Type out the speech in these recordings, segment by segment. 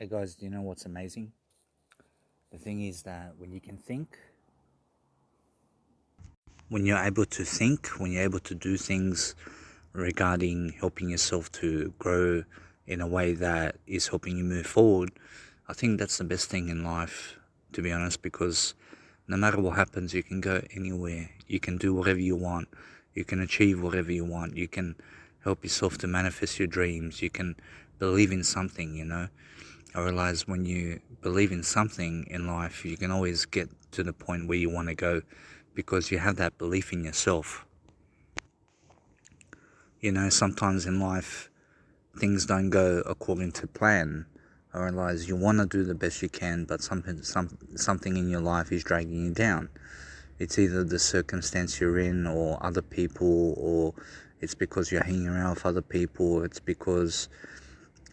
Hey guys, do you know what's amazing? The thing is that when you can think, when you're able to think, when you're able to do things regarding helping yourself to grow in a way that is helping you move forward, I think that's the best thing in life, to be honest, because no matter what happens, you can go anywhere. You can do whatever you want. You can achieve whatever you want. You can help yourself to manifest your dreams. You can believe in something. I realize when you believe in something in life, you can always get to the point where you want to go because you have that belief in yourself. Sometimes in life, things don't go according to plan. I realize you want to do the best you can, but something in your life is dragging you down. It's either the circumstance you're in or other people, or it's because you're hanging around with other people. It's because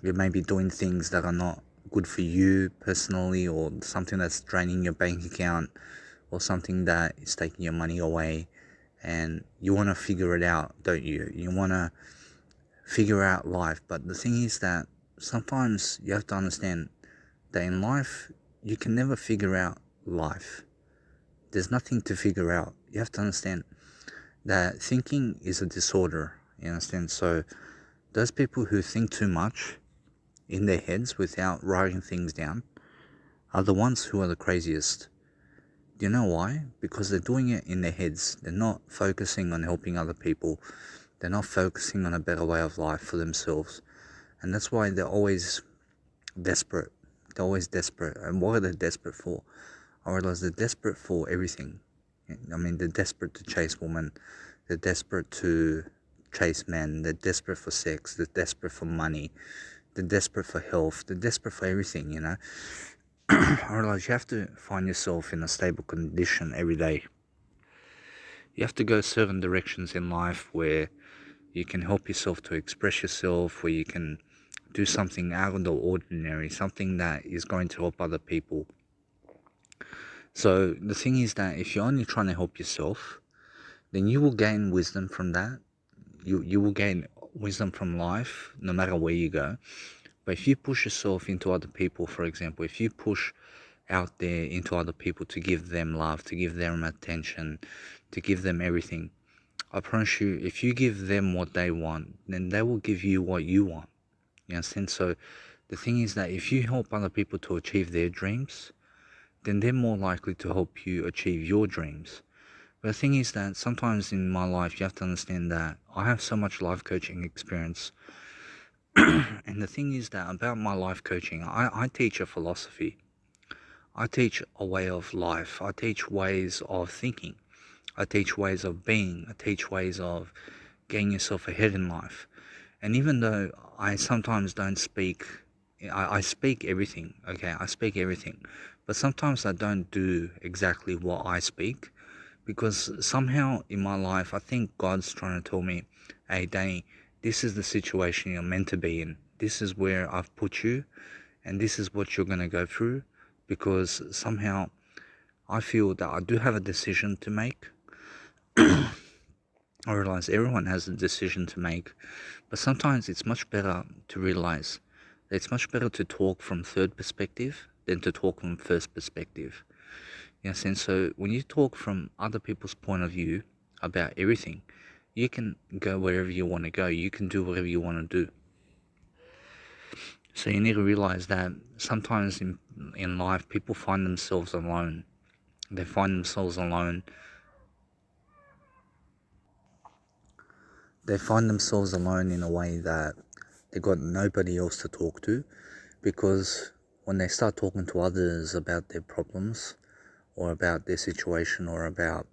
you may be doing things that are not good for you personally, or something that's draining your bank account, or something that is taking your money away. And you want to figure it out, don't you? You want to figure out life. But the thing is that sometimes you have to understand that in life, you can never figure out life. There's nothing to figure out. You have to understand that thinking is a disorder. You understand? So those people who think too much in their heads without writing things down are the ones who are the craziest. Do you know why? Because they're doing it in their heads. They're not focusing on helping other people. They're not focusing on a better way of life for themselves. And that's why they're always desperate. They're always desperate. And what are they desperate for? I realize they're desperate for everything. I mean, they're desperate to chase women. They're desperate to chase men. They're desperate for sex. They're desperate for money. They're desperate for health. They're desperate for everything. I realize you have to find yourself in a stable condition every day. You have to go certain directions in life where you can help yourself to express yourself, where you can do something out of the ordinary, something that is going to help other people. So the thing is that if you're only trying to help yourself, then you will gain wisdom from that. You will gain wisdom from life no matter where you go. But if you push yourself into other people, for example, if you push out there into other people to give them love, to give them attention, to give them everything, I promise you, if you give them what they want, then they will give you what you want. You understand? So the thing is that if you help other people to achieve their dreams, then they're more likely to help you achieve your dreams. But the thing is that sometimes in my life, you have to understand that I have so much life coaching experience. And the thing is that about my life coaching, I teach a philosophy. I teach a way of life. I teach ways of thinking. I teach ways of being. I teach ways of getting yourself ahead in life. And even though I sometimes don't speak, I speak everything, okay? I speak everything. But sometimes I don't do exactly what I speak, because somehow in my life, I think God's trying to tell me, hey, Danny, this is the situation you're meant to be in. This is where I've put you, and this is what you're going to go through, because somehow I feel that I do have a decision to make. I realize everyone has a decision to make, but sometimes it's much better to realize that it's much better to talk from third perspective than to talk from first perspective. Yes, and so when you talk from other people's point of view about everything, you can go wherever you want to go. You can do whatever you want to do. So you need to realize that sometimes in life, people find themselves alone. They find themselves alone. They find themselves alone in a way that they got nobody else to talk to, because when they start talking to others about their problems or about their situation or about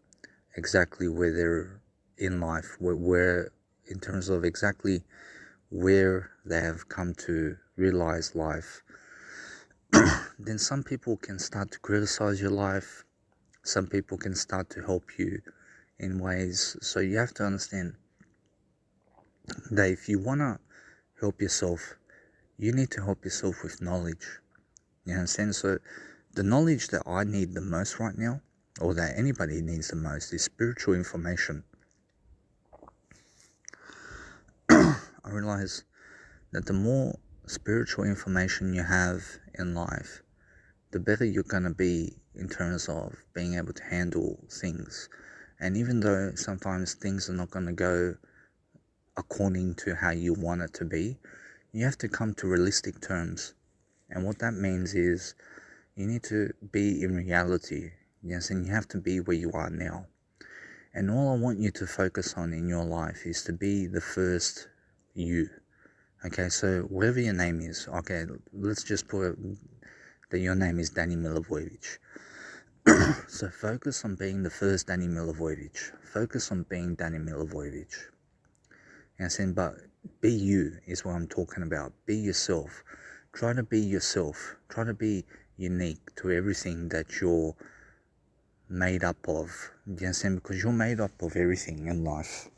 exactly where they're in life, where in terms of exactly where they have come to realize life, then some people can start to criticize your life. Some people can start to help you in ways. So you have to understand that if you want to help yourself, you need to help yourself with knowledge. You understand? So the knowledge that I need the most right now, or that anybody needs the most, is spiritual information. I realize that the more spiritual information you have in life, the better you're going to be in terms of being able to handle things. And even though sometimes things are not going to go according to how you want it to be, you have to come to realistic terms. And what that means is you need to be in reality. Yes, and you have to be where you are now. And all I want you to focus on in your life is to be the first you. Okay, so whatever your name is, okay, let's just put that your name is Danny Milivojevic. So focus on being the first Danny Milivojevic. Focus on being Danny Milivojevic. Yes, and but be you is what I'm talking about. Be yourself. Try to be yourself. Try to be unique to everything that you're made up of. Yes, and because you're made up of everything in life.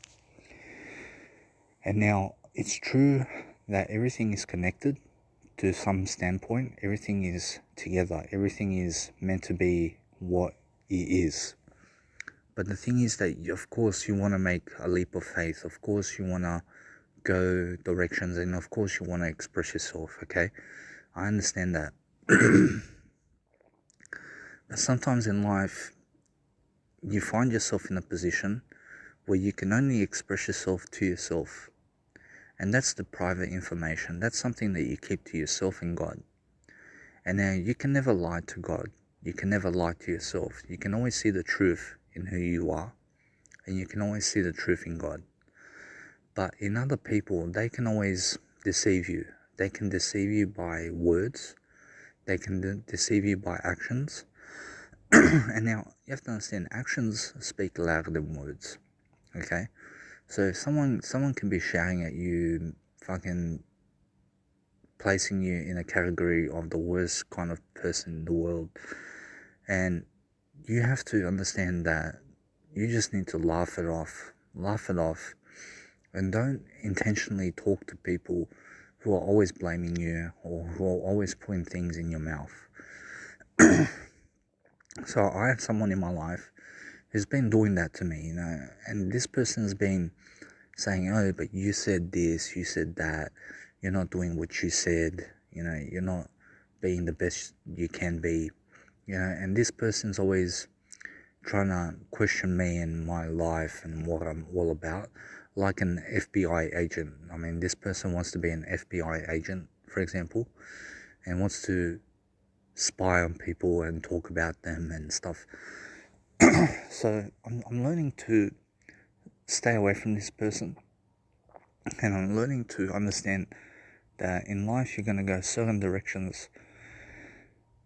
And now it's true that everything is connected to some standpoint. Everything is together. Everything is meant to be what it is. But the thing is that, of course, you want to make a leap of faith. Of course, you want to go directions, and of course, you want to express yourself, okay? I understand that. But sometimes in life, you find yourself in a position where you can only express yourself to yourself. And that's the private information. That's something that you keep to yourself and God. And now you can never lie to God. You can never lie to yourself. You can always see the truth in who you are. And you can always see the truth in God. But in other people, they can always deceive you. They can deceive you by words. They can deceive you by actions. And now you have to understand, actions speak louder than words. Okay? So someone can be shouting at you, fucking placing you in a category of the worst kind of person in the world. And you have to understand that you just need to laugh it off. Laugh it off. And don't intentionally talk to people who are always blaming you or who are always putting things in your mouth. So I have someone in my life who's been doing that to me, and this person's been saying, oh, but you said this, you said that, you're not doing what you said, you're not being the best you can be, and this person's always trying to question me and my life and what I'm all about, like an FBI agent. I mean, this person wants to be an FBI agent, for example, and wants to spy on people and talk about them and stuff. So I'm learning to stay away from this person, and I'm learning to understand that in life you're going to go certain directions,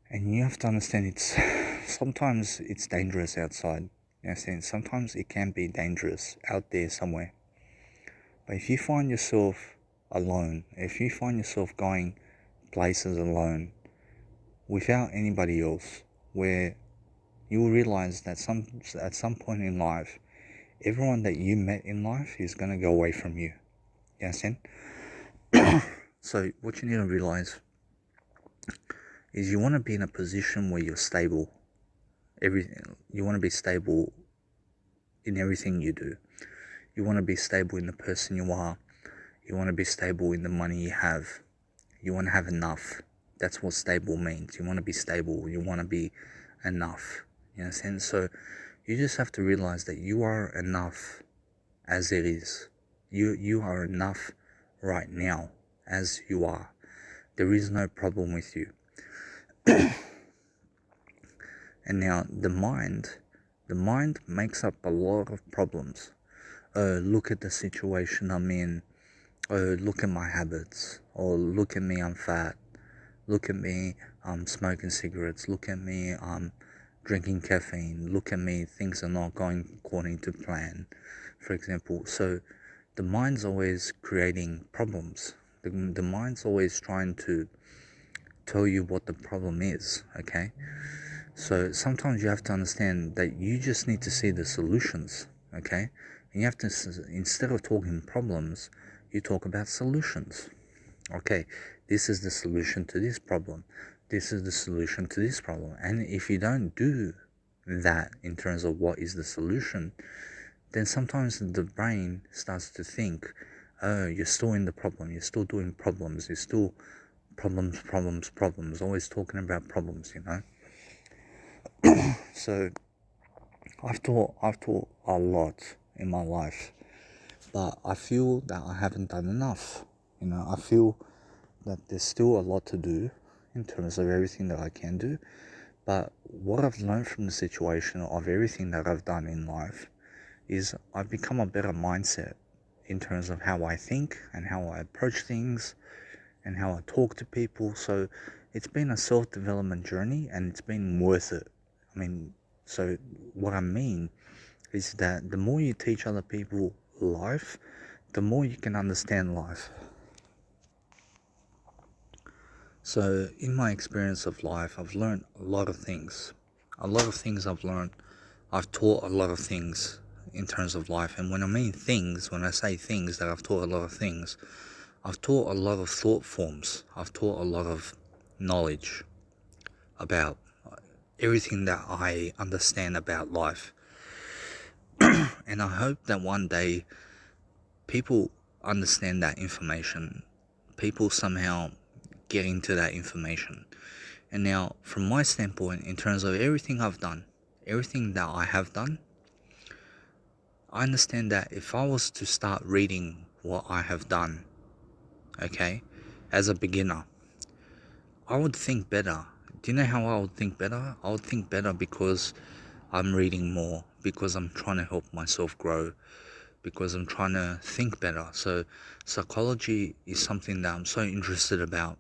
and you have to understand sometimes it's dangerous outside. You understand? Sometimes it can be dangerous out there somewhere. But if you find yourself alone, if you find yourself going places alone without anybody else, where you will realize that at some point in life, everyone that you met in life is going to go away from you. You understand? So what you need to realize is you want to be in a position where you're stable. You want to be stable in everything you do. You want to be stable in the person you are. You want to be stable in the money you have. You want to have enough. That's what stable means. You want to be stable. You want to be enough. You understand? So you just have to realize that you are enough as it is. You are enough right now as you are. There is no problem with you. And now the mind makes up a lot of problems. Oh, look at the situation I'm in. Oh, look at my habits. Or look at me, I'm fat. Look at me, I'm smoking cigarettes. Look at me, I'm drinking caffeine. Look at me, things are not going according to plan, for example. So the mind's always creating problems. The mind's always trying to tell you what the problem is, okay? So sometimes you have to understand that you just need to see the solutions, okay? And you have to, instead of talking problems, you talk about solutions. Okay, this is the solution to this problem. This is the solution to this problem. And if you don't do that in terms of what is the solution, then sometimes the brain starts to think, oh, you're still in the problem, you're still doing problems, you're still problems, always talking about problems, So I've taught a lot in my life, but I feel that I haven't done enough. I feel that there's still a lot to do in terms of everything that I can do. But what I've learned from the situation of everything that I've done in life is I've become a better mindset in terms of how I think and how I approach things and how I talk to people. So it's been a self-development journey, and it's been worth it. I mean, so what I mean is that the more you teach other people life, the more you can understand life. So in my experience of life, I've learned a lot of things. A lot of things I've learned. I've taught a lot of things in terms of life. And when I say things, that I've taught a lot of things, I've taught a lot of thought forms. I've taught a lot of knowledge about everything that I understand about life. And I hope that one day people understand that information. People somehow get into that information. And now, from my standpoint, in terms of everything I've done, everything that I have done, I understand that if I was to start reading what I have done, okay, as a beginner, I would think better. Do you know how I would think better? I would think better because I'm reading more, because I'm trying to help myself grow, because I'm trying to think better. So psychology is something that I'm so interested about.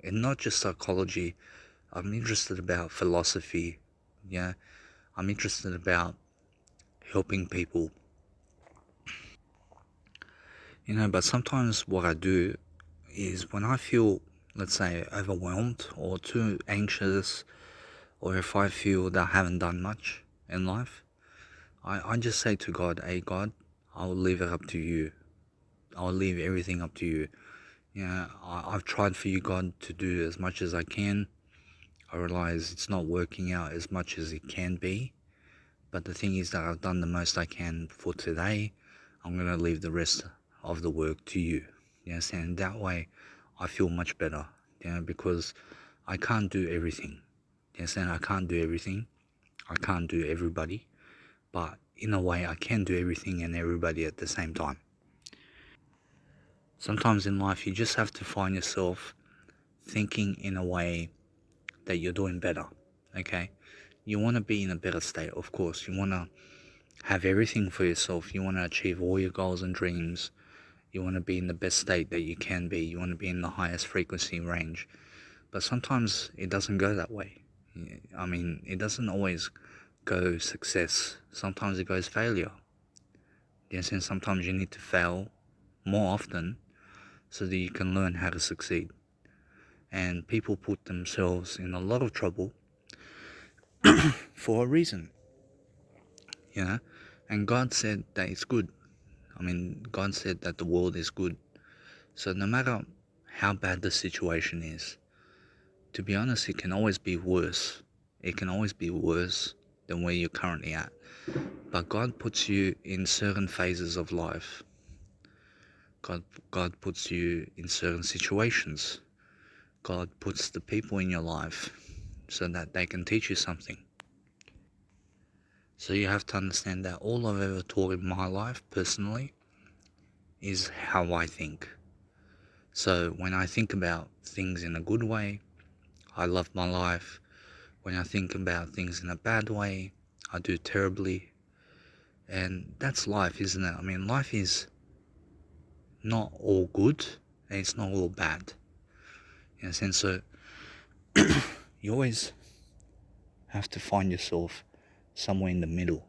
And not just psychology, I'm interested about philosophy. Yeah, I'm interested about helping people. But sometimes what I do is when I feel, let's say, overwhelmed or too anxious, or if I feel that I haven't done much in life, I just say to God, hey God, I'll leave it up to you. I'll leave everything up to you. I've tried for you, God, to do as much as I can. I realize it's not working out as much as it can be. But the thing is that I've done the most I can for today. I'm going to leave the rest of the work to you. Yes, and that way I feel much better. Because I can't do everything. Yes, and I can't do everything. I can't do everybody. But in a way, I can do everything and everybody at the same time. Sometimes in life, you just have to find yourself thinking in a way that you're doing better. Okay? You want to be in a better state, of course. You want to have everything for yourself. You want to achieve all your goals and dreams. You want to be in the best state that you can be. You want to be in the highest frequency range. But sometimes it doesn't go that way. I mean, it doesn't always go success. Sometimes it goes failure. Yes, and sometimes you need to fail more often so that you can learn how to succeed. And people put themselves in a lot of trouble for a reason. And God said that it's good. I mean, God said that the world is good. So no matter how bad the situation is, to be honest, it can always be worse. It can always be worse than where you're currently at. But God puts you in certain phases of life. God puts you in certain situations. God puts the people in your life so that they can teach you something. So you have to understand that all I've ever taught in my life, personally, is how I think. So when I think about things in a good way, I love my life. When I think about things in a bad way, I do terribly. And that's life, isn't it? I mean, life is not all good and it's not all bad. In a sense, so you always have to find yourself somewhere in the middle,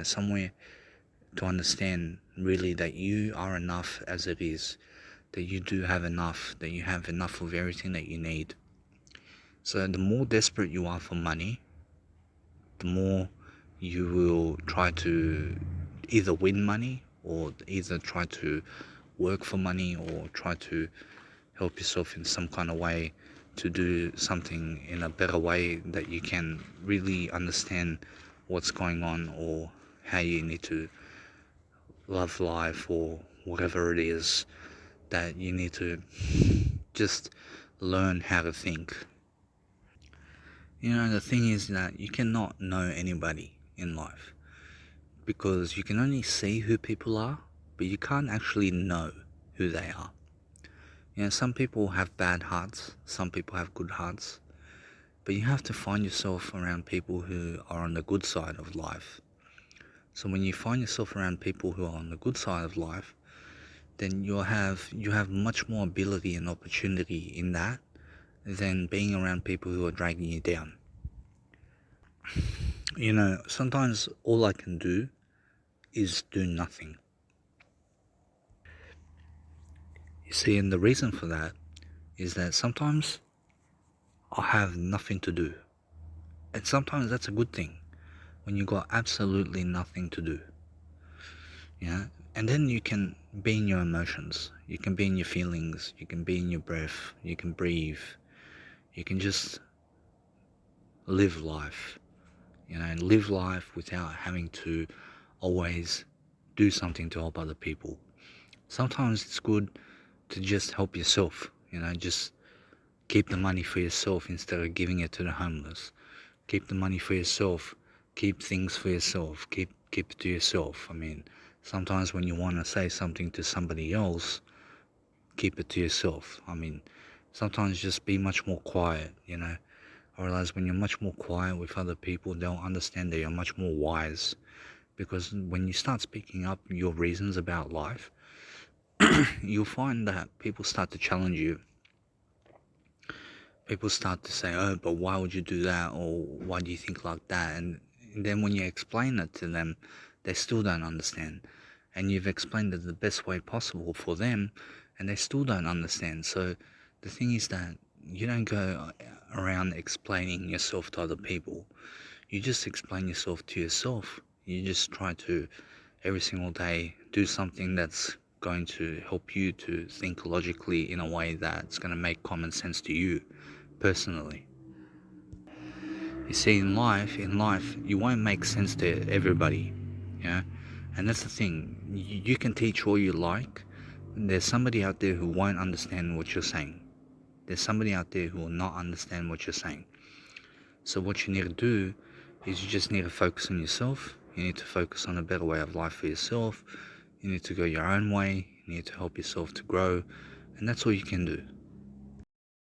somewhere to understand really that you are enough as it is, that you do have enough, that you have enough of everything that you need. So the more desperate you are for money, the more you will try to either win money or either try to work for money or try to help yourself in some kind of way to do something in a better way that you can really understand what's going on or how you need to love life or whatever it is that you need to just learn how to think. The thing is that you cannot know anybody in life because you can only see who people are, but you can't actually know who they are. Some people have bad hearts, some people have good hearts, but you have to find yourself around people who are on the good side of life. So when you find yourself around people who are on the good side of life, then you have much more ability and opportunity in that than being around people who are dragging you down. Sometimes all I can do is do nothing. You see, and the reason for that is that sometimes I have nothing to do. And sometimes that's a good thing when you got absolutely nothing to do. And then you can be in your emotions, you can be in your feelings, you can be in your breath, you can breathe, you can just live life, and live life without having to always do something to help other people. Sometimes it's good to just help yourself, just keep the money for yourself instead of giving it to the homeless. Keep the money for yourself, keep things for yourself, keep it to yourself. I mean, sometimes when you want to say something to somebody else, keep it to yourself. I mean, sometimes just be much more quiet, I realize when you're much more quiet with other people, they'll understand that you're much more wise. Because when you start speaking up your reasons about life, you'll find that people start to challenge you. People start to say, oh, but why would you do that? Or why do you think like that? And then when you explain it to them, they still don't understand. And you've explained it the best way possible for them, and they still don't understand. So the thing is that you don't go around explaining yourself to other people. You just explain yourself to yourself. You just try to, every single day, do something that's going to help you to think logically in a way that's going to make common sense to you personally. You see, in life, you won't make sense to everybody, and that's the thing. You can teach all you like. There's somebody out there who won't understand what you're saying. There's somebody out there who will not understand what you're saying. So what you need to do is you just need to focus on yourself. You need to focus on a better way of life for yourself. You need to go your own way. You need to help yourself to grow, and that's all you can do.